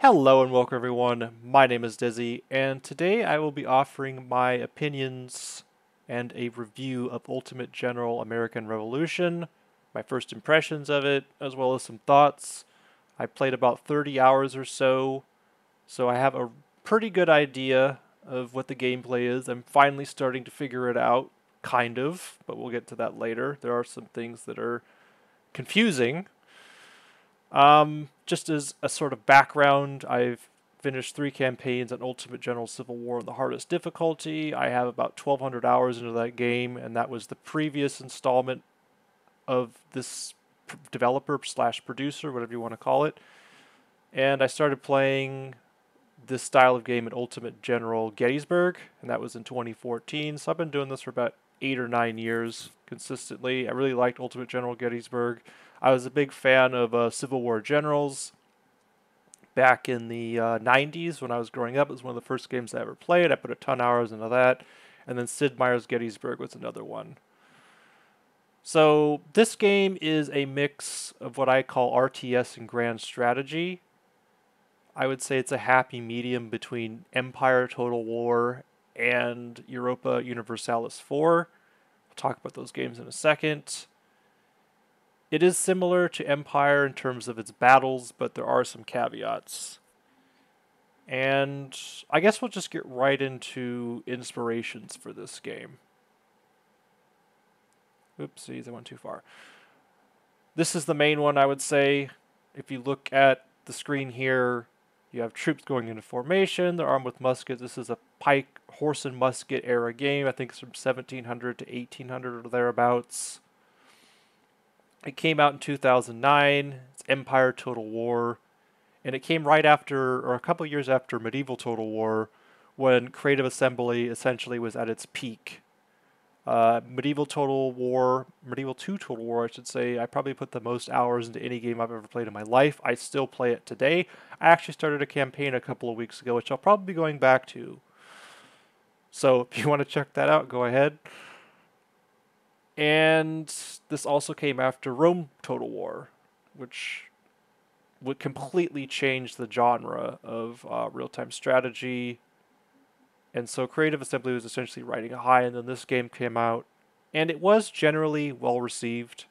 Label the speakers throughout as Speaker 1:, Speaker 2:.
Speaker 1: Hello and welcome everyone, my name is Dizzy, and today I will be offering my opinions and a review of Ultimate General American Revolution, my first impressions of it, as well as some thoughts. I played about 30 hours or so I have a pretty good idea of what the gameplay is. I'm finally starting to figure it out, kind of, but we'll get to that later. There are some things that are confusing. Just as a sort of background, I've finished 3 campaigns on Ultimate General Civil War on the hardest difficulty. I have about 1,200 hours into that game, and that was the previous installment of this developer slash producer, whatever you want to call it. And I started playing this style of game in Ultimate General Gettysburg, and that was in 2014. So I've been doing this for about 8 or 9 years consistently. I really liked Ultimate General Gettysburg. I was a big fan of Civil War Generals back in the 90s when I was growing up. It was one of the first games I ever played. I put a ton of hours into that. And then Sid Meier's Gettysburg was another one. So this game is a mix of what I call RTS and grand strategy. I would say it's a happy medium between Empire Total War and Europa Universalis 4. We'll talk about those games in a second. It is similar to Empire in terms of its battles, but there are some caveats. And I guess we'll just get right into inspirations for this game. Oopsies, I went too far. This is the main one, I would say. If you look at the screen here, you have troops going into formation. They're armed with muskets. This is a pike, horse, and musket era game. I think it's from 1700 to 1800 or thereabouts. It came out in 2009. It's Empire Total War. And it came right after, or a couple years after Medieval Total War, when Creative Assembly essentially was at its peak. Medieval 2 Total War, I should say, I probably put the most hours into any game I've ever played in my life. I still play it today. I actually started a campaign a couple of weeks ago, which I'll probably be going back to. So if you want to check that out, go ahead. And this also came after Rome Total War, which would completely change the genre of real-time strategy. And so Creative Assembly was essentially riding a high, and then this game came out, and it was generally well received,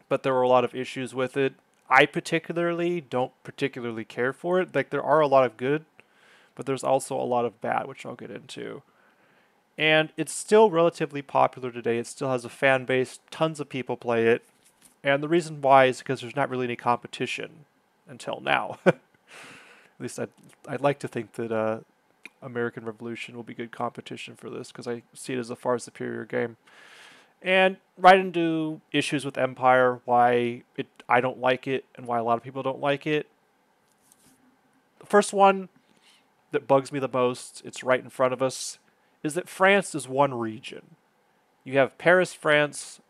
Speaker 1: but there were a lot of issues with it. I don't particularly care for it. Like, there are a lot of good, but there's also a lot of bad, which I'll get into. And it's still relatively popular today. It still has a fan base. Tons of people play it. And the reason why is because there's not really any competition until now. At least I'd like to think that American Revolution will be good competition for this, because I see it as a far superior game. And right into issues with Empire, why I don't like it and why a lot of people don't like it. The first one that bugs me the most, it's right in front of us, is that France is one region. You have Paris, France,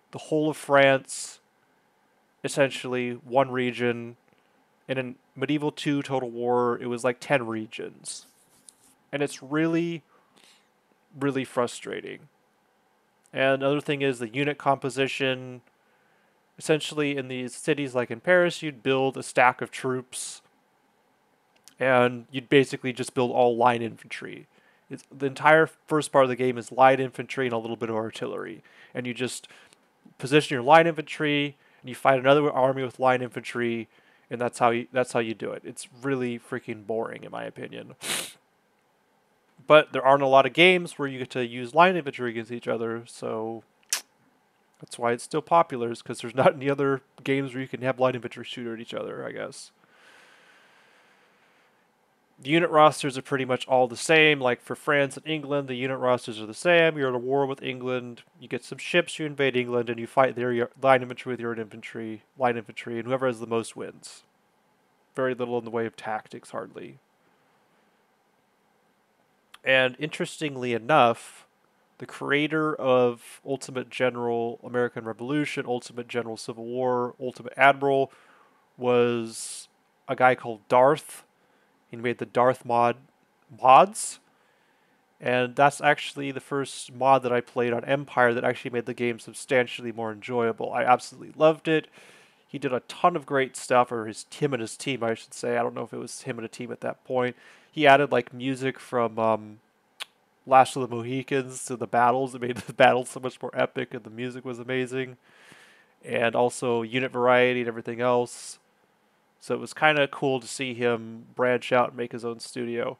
Speaker 1: the whole of France, essentially one region. And in Medieval 2 Total War, it was like 10 regions. And it's really, really frustrating. And another thing is the unit composition. Essentially, in these cities like in Paris, you'd build a stack of troops, and you'd basically just build all line infantry. The entire first part of the game is light infantry and a little bit of artillery. And you just position your line infantry, and you fight another army with line infantry, and that's how you do it. It's really freaking boring, in my opinion. But there aren't a lot of games where you get to use line infantry against each other, so that's why it's still popular, is because there's not any other games where you can have line infantry shoot at each other, I guess. The unit rosters are pretty much all the same. Like for France and England, the unit rosters are the same. You're at a war with England. You get some ships, you invade England, and you fight their line infantry with your line infantry, and whoever has the most wins. Very little in the way of tactics, hardly. And interestingly enough, the creator of Ultimate General American Revolution, Ultimate General Civil War, Ultimate Admiral, was a guy called Darth. He made the Darth mods. And that's actually the first mod that I played on Empire that actually made the game substantially more enjoyable. I absolutely loved it. He did a ton of great stuff, or him and his team, I should say. I don't know if it was him and a team at that point. He added like music from Last of the Mohicans to the battles. It made the battles so much more epic, and the music was amazing. And also unit variety and everything else. So it was kind of cool to see him branch out and make his own studio.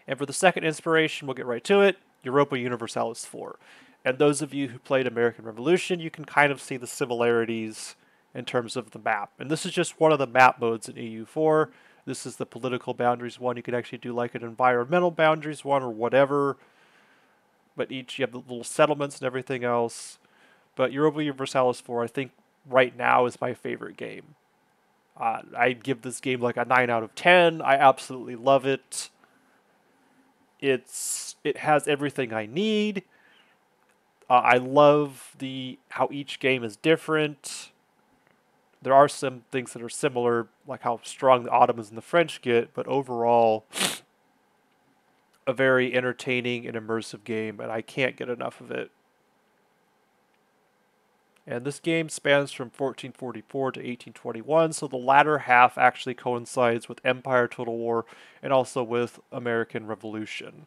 Speaker 1: And for the second inspiration, we'll get right to it, Europa Universalis 4. And those of you who played American Revolution, you can kind of see the similarities in terms of the map. And this is just one of the map modes in EU4. This is the political boundaries one. You can actually do like an environmental boundaries one or whatever. But each, you have the little settlements and everything else. But Europa Universalis 4, I think right now is my favorite game. I'd give this game like a 9 out of 10. I absolutely love it. It has everything I need. I love how each game is different. There are some things that are similar, like how strong the Ottomans and the French get, but overall, a very entertaining and immersive game, and I can't get enough of it. And this game spans from 1444 to 1821, so the latter half actually coincides with Empire Total War and also with American Revolution.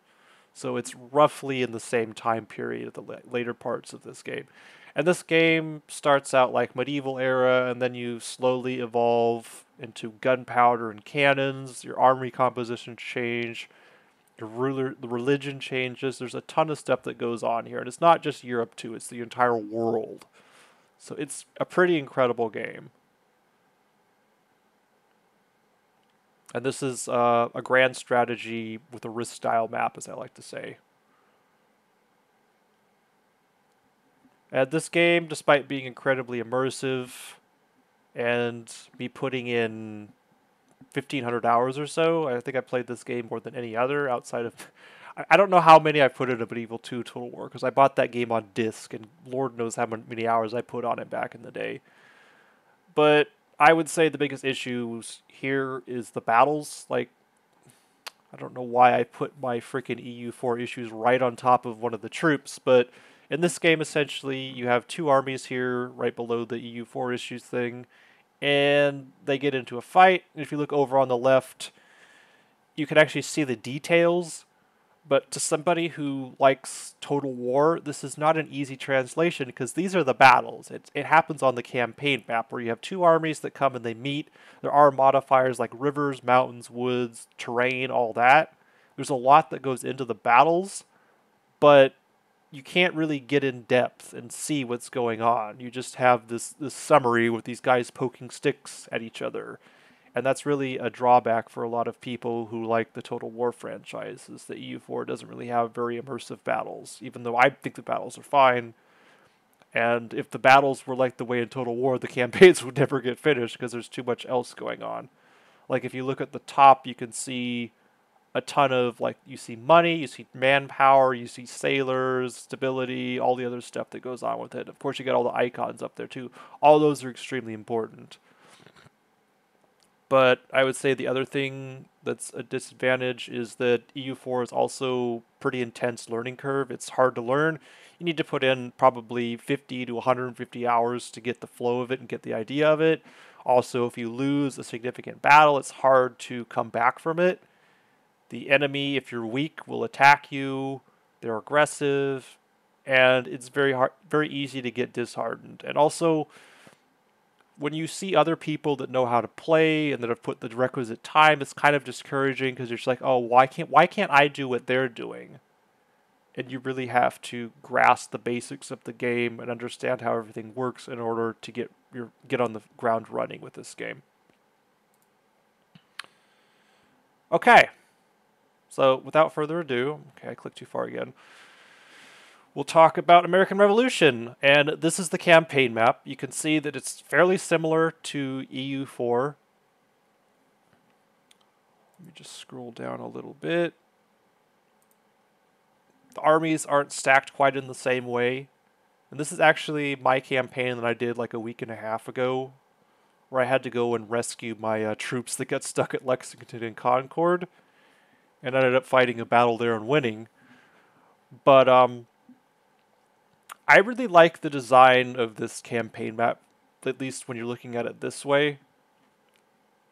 Speaker 1: So it's roughly in the same time period of the later parts of this game. And this game starts out like medieval era, and then you slowly evolve into gunpowder and cannons. Your army composition change. The religion changes. There's a ton of stuff that goes on here. And it's not just Europe too, it's the entire world. So it's a pretty incredible game. And this is a grand strategy with a risk style map, as I like to say. And this game, despite being incredibly immersive and me putting in 1,500 hours or so, I think I played this game more than any other outside of... I don't know how many I put into Medieval 2 Total War, because I bought that game on disc, and Lord knows how many hours I put on it back in the day. But I would say the biggest issues here is the battles. Like, I don't know why I put my freaking EU4 issues right on top of one of the troops, but in this game, essentially, you have two armies here right below the EU4 issues thing, and they get into a fight. And if you look over on the left, you can actually see the details. But to somebody who likes Total War, this is not an easy translation because these are the battles. It happens on the campaign map where you have two armies that come and they meet. There are modifiers like rivers, mountains, woods, terrain, all that. There's a lot that goes into the battles, but you can't really get in depth and see what's going on. You just have this summary with these guys poking sticks at each other. And that's really a drawback for a lot of people who like the Total War franchise, is that EU4 doesn't really have very immersive battles, even though I think the battles are fine. And if the battles were like the way in Total War, the campaigns would never get finished because there's too much else going on. Like if you look at the top, you can see a ton of, like, you see money, you see manpower, you see sailors, stability, all the other stuff that goes on with it. Of course, you got all the icons up there too. All those are extremely important. But I would say the other thing that's a disadvantage is that EU4 is also pretty intense learning curve. It's hard to learn. You need to put in probably 50 to 150 hours to get the flow of it and get the idea of it. Also, if you lose a significant battle, it's hard to come back from it. The enemy, if you're weak, will attack you. They're aggressive, and it's very easy to get disheartened. And also, when you see other people that know how to play and that have put the requisite time, it's kind of discouraging because you're just like, oh, why can't I do what they're doing? And you really have to grasp the basics of the game and understand how everything works in order to get on the ground running with this game. Okay, so without further ado, okay, I clicked too far again. We'll talk about American Revolution, and this is the campaign map. You can see that it's fairly similar to EU4. Let me just scroll down a little bit. The armies aren't stacked quite in the same way. And this is actually my campaign that I did like a week and a half ago, where I had to go and rescue my troops that got stuck at Lexington and Concord, and ended up fighting a battle there and winning. But I really like the design of this campaign map at least when you're looking at it this way.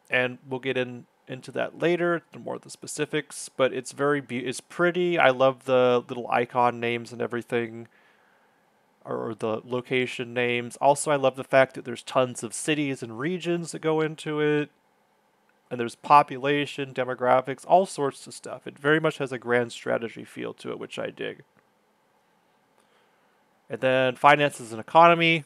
Speaker 1: And we'll get into that later, more of the specifics. But it's it's pretty. I love the little icon names and everything, or the location names. Also, I love the fact that there's tons of cities and regions that go into it. And there's population, demographics, all sorts of stuff. It very much has a grand strategy feel to it, which I dig. And then finances and economy.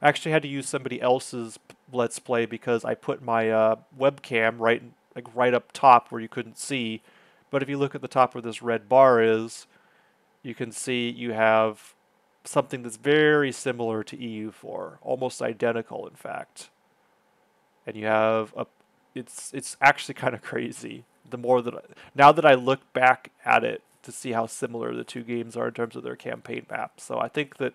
Speaker 1: I actually had to use somebody else's Let's Play because I put my webcam right up top where you couldn't see. But if you look at the top where this red bar is, you can see you have something that's very similar to EU4, almost identical, in fact. And you have it's actually kind of crazy. Now that I look back at it to see how similar the two games are in terms of their campaign maps. So I think that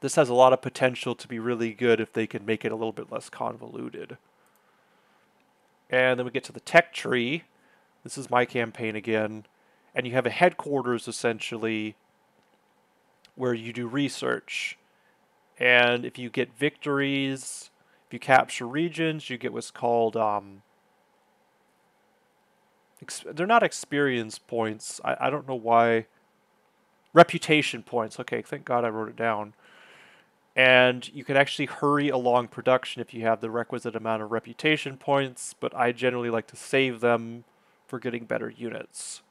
Speaker 1: this has a lot of potential to be really good if they can make it a little bit less convoluted. And then we get to the tech tree. This is my campaign again. And you have a headquarters, essentially, where you do research. And if you get victories, if you capture regions, you get what's called... they're not experience points. I don't know why. Reputation points. Okay, thank God I wrote it down. And you can actually hurry along production if you have the requisite amount of reputation points, but I generally like to save them for getting better units.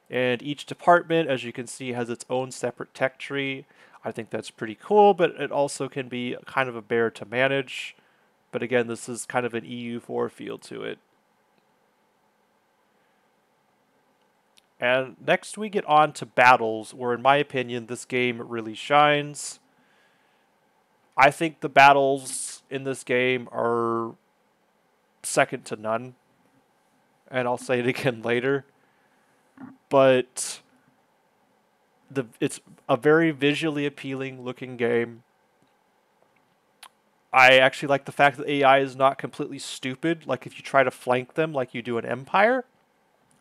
Speaker 1: And each department, as you can see, has its own separate tech tree. I think that's pretty cool, but it also can be kind of a bear to manage. But again, this is kind of an EU4 feel to it. And next we get on to battles, where in my opinion this game really shines. I think the battles in this game are second to none. And I'll say it again later. But it's a very visually appealing looking game. I actually like the fact that AI is not completely stupid. Like if you try to flank them like you do in Empire,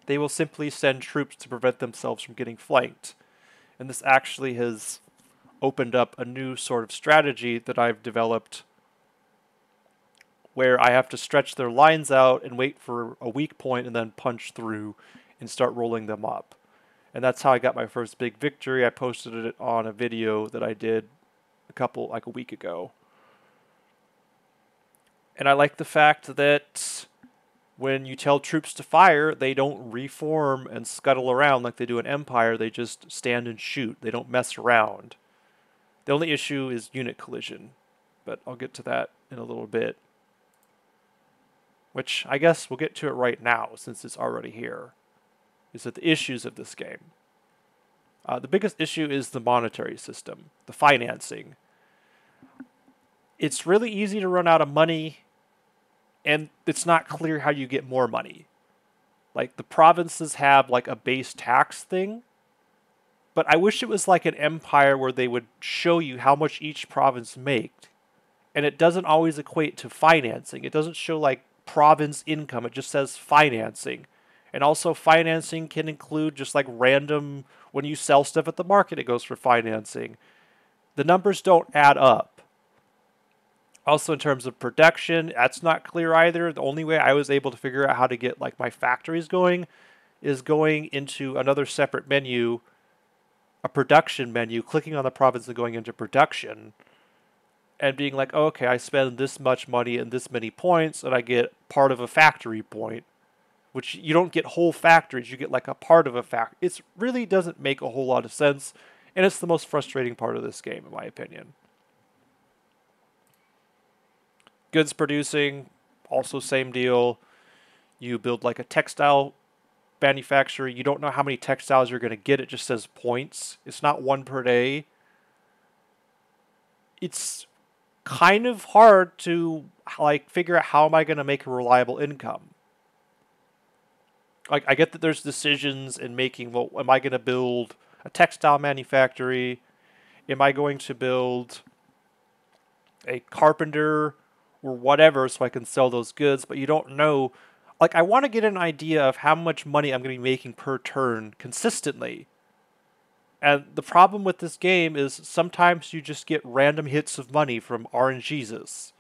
Speaker 1: they will simply send troops to prevent themselves from getting flanked. And this actually has opened up a new sort of strategy that I've developed where I have to stretch their lines out and wait for a weak point and then punch through and start rolling them up. And that's how I got my first big victory. I posted it on a video that I did a week ago. And I like the fact that when you tell troops to fire, they don't reform and scuttle around like they do in Empire. They just stand and shoot. They don't mess around. The only issue is unit collision, but I'll get to that in a little bit. Which I guess we'll get to it right now since it's already here. Is that the issues of this game? The biggest issue is the monetary system, the financing. It's really easy to run out of money, and it's not clear how you get more money. Like, the provinces have, like, a base tax thing, but I wish it was like an Empire where they would show you how much each province makes, and it doesn't always equate to financing. It doesn't show, like, province income. It just says financing. And also financing can include just, like, random, when you sell stuff at the market, it goes for financing. The numbers don't add up. Also, in terms of production, that's not clear either. The only way I was able to figure out how to get like my factories going is going into another separate menu, a production menu, clicking on the province and going into production, and being like, oh, okay, I spend this much money and this many points, and I get part of a factory point, which you don't get whole factories, you get like a part of a factory. It really doesn't make a whole lot of sense, and it's the most frustrating part of this game, in my opinion. Goods producing, also same deal. You build like a textile manufacturer. You don't know how many textiles you're going to get. It just says points. It's not one per day. It's kind of hard to like figure out how am I going to make a reliable income. Like, I get that there's decisions in making, well, am I going to build a textile manufactory? Am I going to build a carpenter or whatever so I can sell those goods? But you don't know. Like, I want to get an idea of how much money I'm going to be making per turn consistently. And the problem with this game is sometimes you just get random hits of money from RNGesus.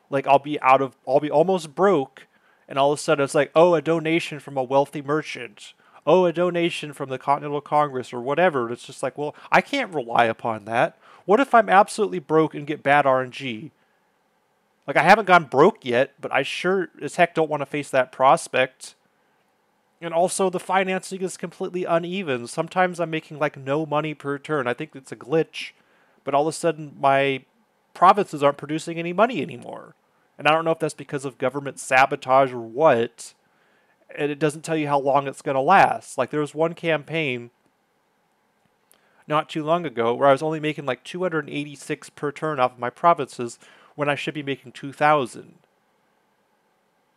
Speaker 1: Like I'll be almost broke, and all of a sudden it's like, oh, a donation from a wealthy merchant. Oh, a donation from the Continental Congress or whatever. And it's just like, well, I can't rely upon that. What if I'm absolutely broke and get bad RNG? Like I haven't gone broke yet, but I sure as heck don't want to face that prospect. And also the financing is completely uneven. Sometimes I'm making like no money per turn. I think it's a glitch, but all of a sudden my provinces aren't producing any money anymore. And I don't know if that's because of government sabotage or what. And it doesn't tell you how long it's going to last. Like there was one campaign not too long ago where I was only making like 286 per turn off of my provinces when I should be making 2,000.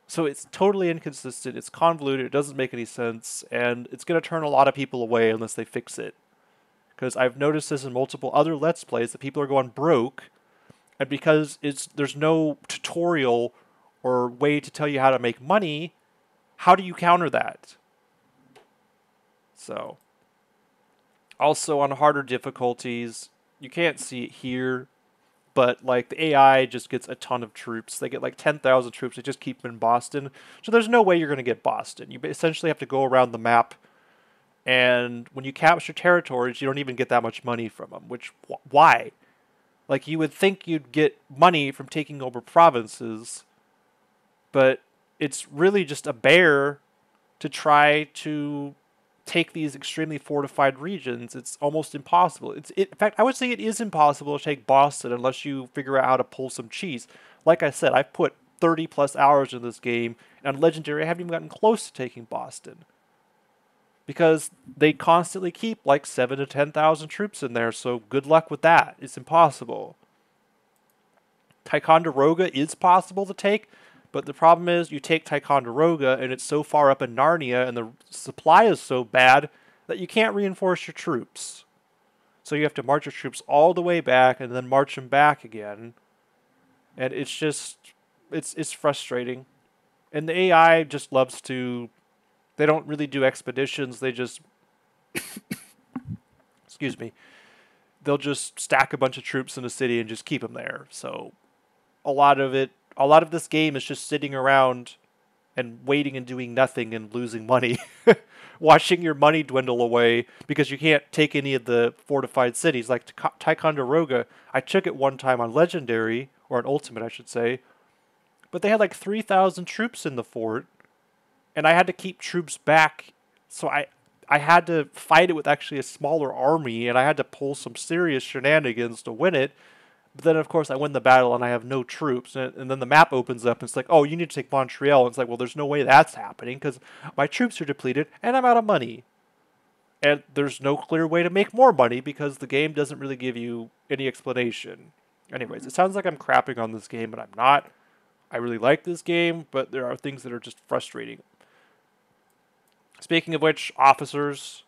Speaker 1: So it's totally inconsistent, it's convoluted, it doesn't make any sense, and it's going to turn a lot of people away unless they fix it. Because I've noticed this in multiple other Let's Plays that people are going broke, and because there's no tutorial or way to tell you how to make money, how do you counter that? So, also on harder difficulties, you can't see it here, but like the AI just gets a ton of troops. They get like 10,000 troops. They just keep them in Boston. So there's no way you're going to get Boston. You essentially have to go around the map, and when you capture territories, you don't even get that much money from them. Which, why? Like you would think you'd get money from taking over provinces, but it's really just a bear to try to take these extremely fortified regions. It's almost impossible. In fact, I would say it is impossible to take Boston unless you figure out how to pull some cheese. Like I said, I've put 30 plus hours in this game, and on Legendary I haven't even gotten close to taking Boston. Because they constantly keep like 7,000 to 10,000 troops in there, so good luck with that. It's impossible. Ticonderoga is possible to take, but the problem is you take Ticonderoga and it's so far up in Narnia and the supply is so bad that you can't reinforce your troops. So you have to march your troops all the way back and then march them back again. And it's just, it's frustrating. And the AI just loves to, they don't really do expeditions, they just, excuse me, they'll just stack a bunch of troops in a city and just keep them there. So a lot of this game is just sitting around and waiting and doing nothing and losing money. Watching your money dwindle away because you can't take any of the fortified cities. Like Ticonderoga, I took it one time on Legendary, or on Ultimate I should say, but they had like 3,000 troops in the fort, and I had to keep troops back, so I had to fight it with actually a smaller army, and I had to pull some serious shenanigans to win it. But then, of course, I win the battle and I have no troops. And then the map opens up and it's like, oh, you need to take Montreal. And it's like, well, there's no way that's happening because my troops are depleted and I'm out of money. And there's no clear way to make more money because the game doesn't really give you any explanation. Anyways, it sounds like I'm crapping on this game, but I'm not. I really like this game, but there are things that are just frustrating. Speaking of which, officers,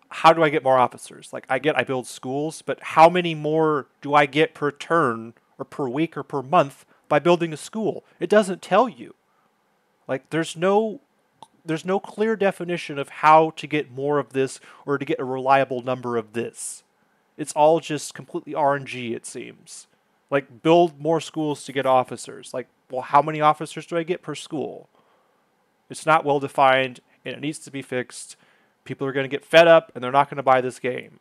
Speaker 1: how do I get more officers? Like, I build schools, but how many more do I get per turn or per week or per month by building a school? It doesn't tell you. Like, there's no clear definition of how to get more of this or to get a reliable number of this. It's all just completely RNG, it seems. Like, build more schools to get officers. Like, well, how many officers do I get per school? It's not well defined, and it needs to be fixed. People are going to get fed up, and they're not going to buy this game.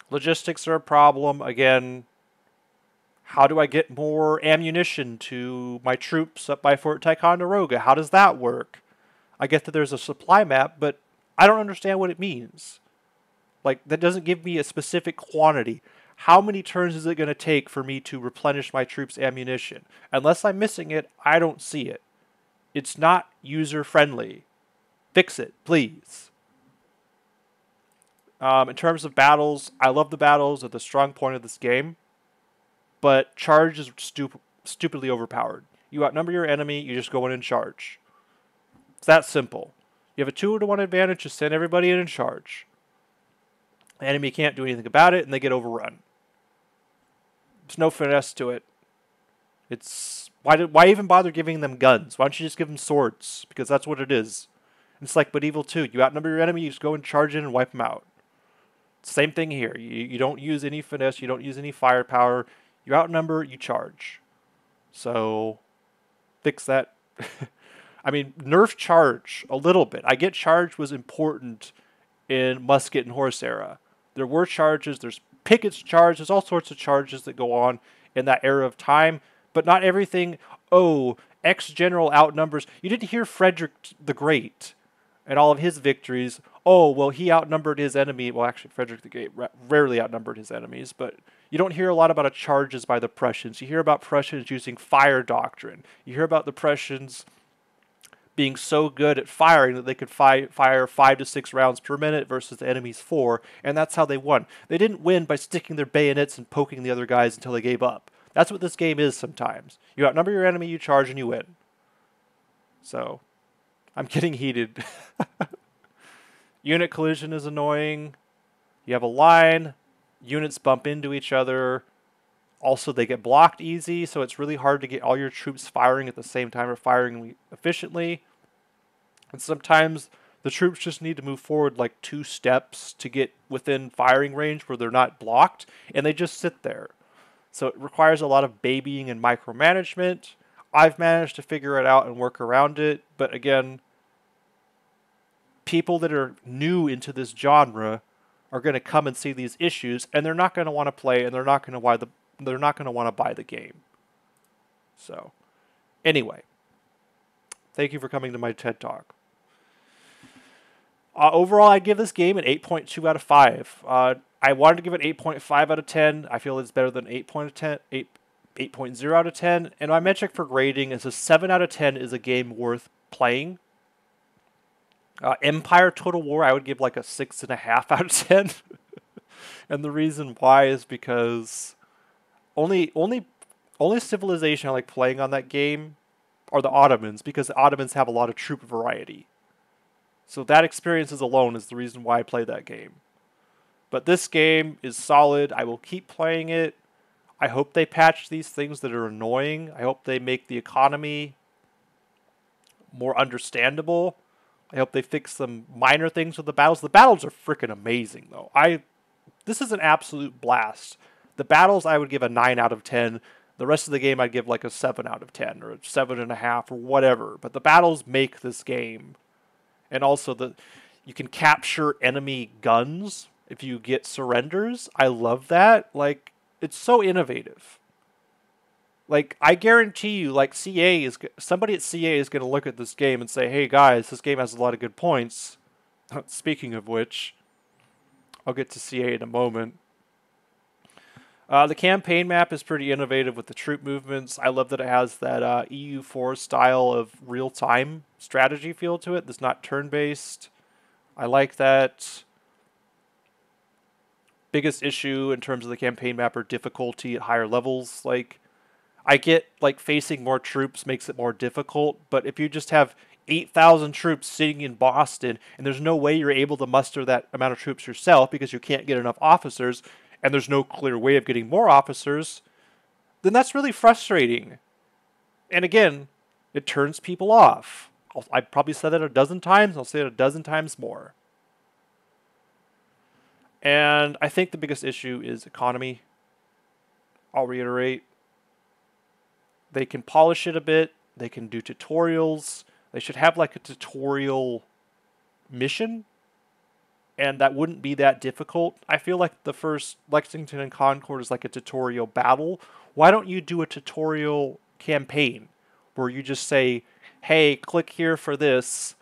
Speaker 1: Logistics are a problem. Again, how do I get more ammunition to my troops up by Fort Ticonderoga? How does that work? I get that there's a supply map, but I don't understand what it means. Like, that doesn't give me a specific quantity. How many turns is it going to take for me to replenish my troops' ammunition? Unless I'm missing it, I don't see it. It's not user-friendly. Fix it, please. In terms of battles, I love the battles. They're the strong point of this game. But charge is stupidly overpowered. You outnumber your enemy, you just go in and charge. It's that simple. You have a 2-to-1 advantage, just send everybody in and charge. The enemy can't do anything about it, and they get overrun. There's no finesse to it. It's why even bother giving them guns? Why don't you just give them swords? Because that's what it is. It's like Medieval 2. You outnumber your enemy, you just go and charge in and wipe them out. Same thing here. You don't use any finesse, you don't use any firepower. You outnumber, you charge. So, fix that. I mean, nerf charge a little bit. I get charge was important in musket and horse era. There were charges, there's Pickett's charge, there's all sorts of charges that go on in that era of time, but not everything, oh, X general outnumbers. You didn't hear Frederick the Great and all of his victories. Oh, well, he outnumbered his enemy. Well, actually, Frederick the Great rarely outnumbered his enemies, but you don't hear a lot about charges by the Prussians. You hear about Prussians using fire doctrine. You hear about the Prussians being so good at firing that they could fire 5 to 6 rounds per minute versus the enemy's 4, and that's how they won. They didn't win by sticking their bayonets and poking the other guys until they gave up. That's what this game is sometimes. You outnumber your enemy, you charge, and you win. So, I'm getting heated. Unit collision is annoying. You have a line, units bump into each other. Also, they get blocked easy, so it's really hard to get all your troops firing at the same time or firing efficiently. And sometimes the troops just need to move forward like 2 steps to get within firing range where they're not blocked, and they just sit there. So it requires a lot of babying and micromanagement. I've managed to figure it out and work around it, but again, people that are new into this genre are going to come and see these issues, and they're not going to want to play, and they're not going to want to buy the game. So, anyway, thank you for coming to my TED Talk. Overall, I'd give this game an 8.2 out of 5. I wanted to give it 8.5 out of 10. I feel it's better than 8.0 out of 10. And my metric for grading is a 7 out of 10 is a game worth playing. Empire Total War, I would give like a 6.5 out of 10. And the reason why is because only civilization I like playing on that game are the Ottomans, because the Ottomans have a lot of troop variety. So that experience alone is the reason why I play that game. But this game is solid. I will keep playing it. I hope they patch these things that are annoying. I hope they make the economy more understandable. I hope they fix some minor things with the battles. The battles are freaking amazing, though. This is an absolute blast. The battles I would give a 9 out of 10. The rest of the game I'd give like a 7 out of 10 or a 7.5 or whatever. But the battles make this game. And also you can capture enemy guns if you get surrenders. I love that. Like, it's so innovative. Like, I guarantee you, like, somebody at CA is going to look at this game and say, hey guys, this game has a lot of good points. Speaking of which, I'll get to CA in a moment. The campaign map is pretty innovative with the troop movements. I love that it has that EU4 style of real-time strategy feel to it. That's not turn-based. I like that. Biggest issue in terms of the campaign map are difficulty at higher levels. Like, I get, like, facing more troops makes it more difficult, but if you just have 8,000 troops sitting in Boston, and there's no way you're able to muster that amount of troops yourself because you can't get enough officers, and there's no clear way of getting more officers, then that's really frustrating. And again, it turns people off. I've probably said that a dozen times, I'll say it a dozen times more. And I think the biggest issue is economy. I'll reiterate. They can polish it a bit. They can do tutorials. They should have like a tutorial mission. And that wouldn't be that difficult. I feel like the first Lexington and Concord is like a tutorial battle. Why don't you do a tutorial campaign where you just say, hey, click here for this.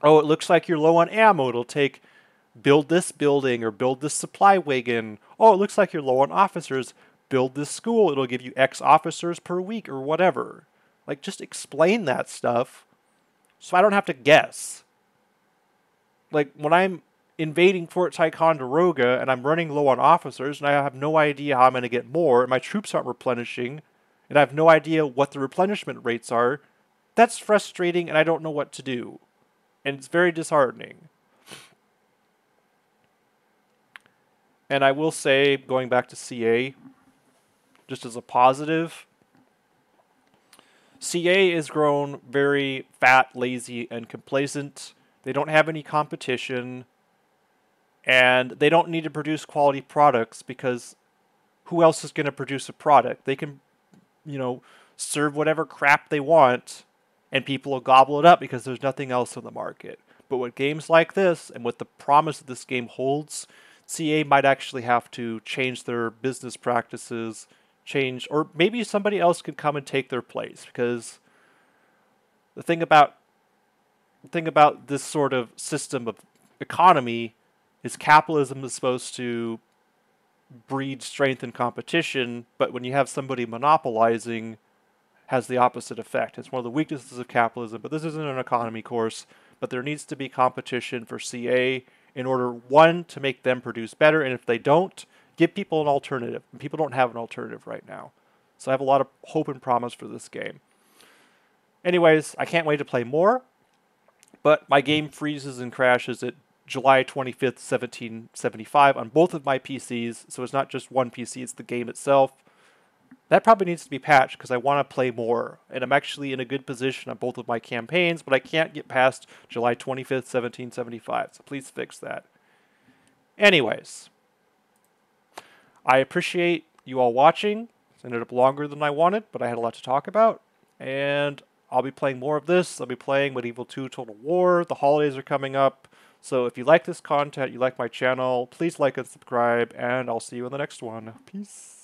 Speaker 1: Oh, it looks like you're low on ammo. It'll take build this building or build this supply wagon. Oh, it looks like you're low on officers. Build this school. It'll give you X officers per week or whatever. Like, just explain that stuff so I don't have to guess. Like, when I'm invading Fort Ticonderoga and I'm running low on officers and I have no idea how I'm going to get more and my troops aren't replenishing and I have no idea what the replenishment rates are, that's frustrating and I don't know what to do. And it's very disheartening. And I will say, going back to CA, just as a positive, CA has grown very fat, lazy, and complacent. They don't have any competition, and they don't need to produce quality products because who else is going to produce a product? They can, serve whatever crap they want, and people will gobble it up because there's nothing else on the market. But with games like this, and with the promise that this game holds, CA might actually have to change their business practices, or maybe somebody else could come and take their place. Because the thing about this sort of system of economy is capitalism is supposed to breed strength and competition, but when you have somebody monopolizing, has the opposite effect. It's one of the weaknesses of capitalism, but this isn't an economy course, but there needs to be competition for CA in order, one, to make them produce better, and if they don't, give people an alternative. And people don't have an alternative right now. So I have a lot of hope and promise for this game. Anyways, I can't wait to play more, but my game freezes and crashes at July 25th, 1775 on both of my PCs, so it's not just one PC, it's the game itself. That probably needs to be patched because I want to play more, and I'm actually in a good position on both of my campaigns, but I can't get past July 25th, 1775, so please fix that. Anyways, I appreciate you all watching. It ended up longer than I wanted, but I had a lot to talk about, and I'll be playing more of this. I'll be playing Medieval 2 Total War. The holidays are coming up. So if you like this content, you like my channel, please like and subscribe, and I'll see you in the next one. Peace.